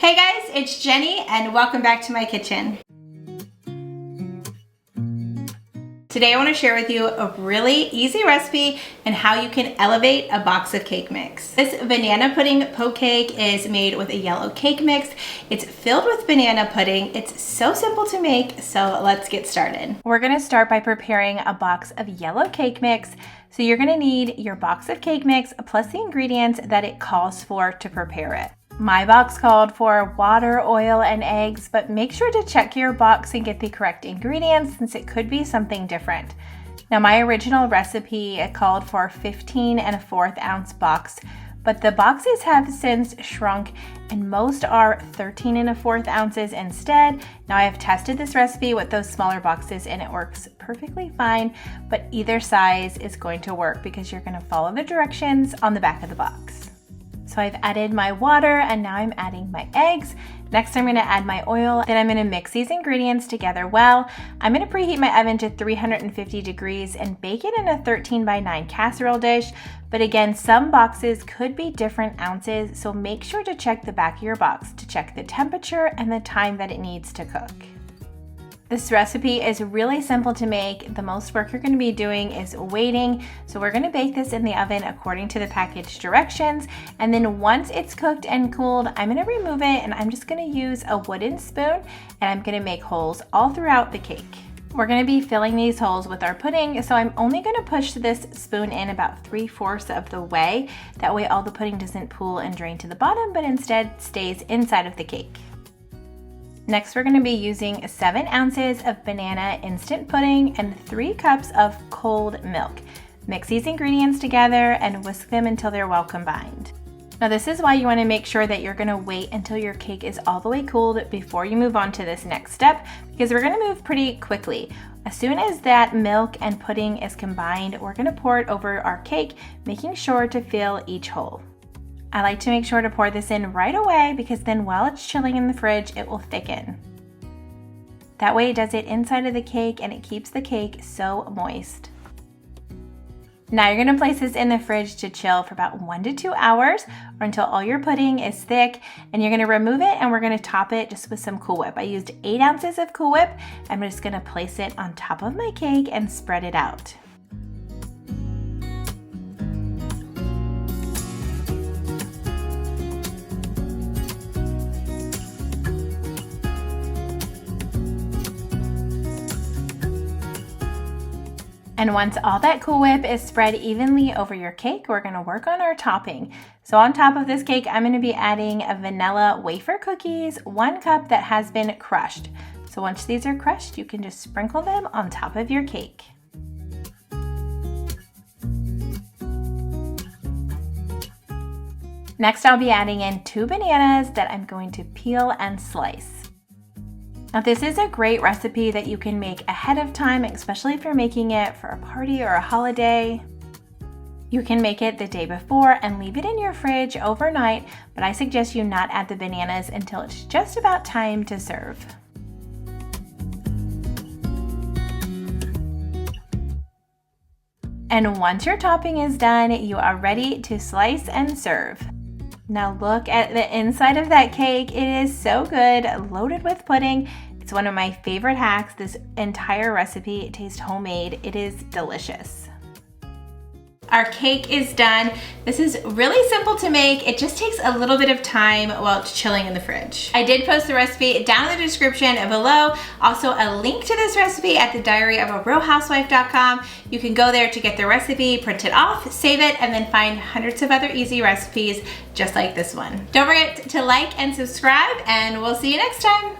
Hey guys, it's Jenny and welcome back to my kitchen. Today I want to share with you a really easy recipe and how you can elevate a box of cake mix. This banana pudding poke cake is made with a yellow cake mix. It's filled with banana pudding. It's so simple to make, so let's get started. We're going to start by preparing a box of yellow cake mix. So you're going to need your box of cake mix plus the ingredients that it calls for to prepare it. My box called for water, oil, and eggs, but make sure to check your box and get the correct ingredients since it could be something different. Now my original recipe called for 15 1/4 ounce box, but the boxes have since shrunk and most are 13 1/4 ounces instead. Now I have tested this recipe with those smaller boxes and it works perfectly fine, but either size is going to work because you're going to follow the directions on the back of the box. So I've added my water and now I'm adding my eggs. Next I'm going to add my oil. Then I'm going to mix these ingredients together well. I'm going to preheat my oven to 350 degrees and bake it in a 13 by 9 casserole dish. But again, some boxes could be different ounces, so make sure to check the back of your box to check the temperature and the time that it needs to cook. This recipe is really simple to make. The most work you're going to be doing is waiting. So we're going to bake this in the oven according to the package directions. And then once it's cooked and cooled, I'm going to remove it and I'm just going to use a wooden spoon and I'm going to make holes all throughout the cake. We're going to be filling these holes with our pudding, so I'm only going to push this spoon in about 3/4 of the way. That way all the pudding doesn't pool and drain to the bottom, but instead stays inside of the cake. Next, we're going to be using 7 ounces of banana instant pudding and 3 cups of cold milk. Mix these ingredients together and whisk them until they're well combined. Now this is why you want to make sure that you're going to wait until your cake is all the way cooled before you move on to this next step, because we're going to move pretty quickly. As soon as that milk and pudding is combined, we're going to pour it over our cake, making sure to fill each hole. I like to make sure to pour this in right away because then while it's chilling in the fridge, it will thicken. That way it does it inside of the cake and it keeps the cake so moist. Now you're going to place this in the fridge to chill for about 1 to 2 hours or until all your pudding is thick, and you're going to remove it and we're going to top it just with some Cool Whip. I used 8 ounces of Cool Whip. I'm just going to place it on top of my cake and spread it out. And once all that Cool Whip is spread evenly over your cake, we're going to work on our topping. So on top of this cake, I'm going to be adding a vanilla wafer cookies, 1 cup that has been crushed. So once these are crushed, you can just sprinkle them on top of your cake. Next, I'll be adding in 2 bananas that I'm going to peel and slice. Now this is a great recipe that you can make ahead of time, especially if you're making it for a party or a holiday. You can make it the day before and leave it in your fridge overnight, but I suggest you not add the bananas until it's just about time to serve. And once your topping is done, you are ready to slice and serve. Now look at the inside of that cake. It is so good, loaded with pudding. It's one of my favorite hacks. This entire recipe tastes homemade. It is delicious. Our cake is done. This is really simple to make. It just takes a little bit of time while it's chilling in the fridge. I did post the recipe down in the description below. Also a link to this recipe at the diaryofarealhousewife.com. You can go there to get the recipe, print it off, save it, and then find hundreds of other easy recipes just like this one. Don't forget to like and subscribe, and we'll see you next time.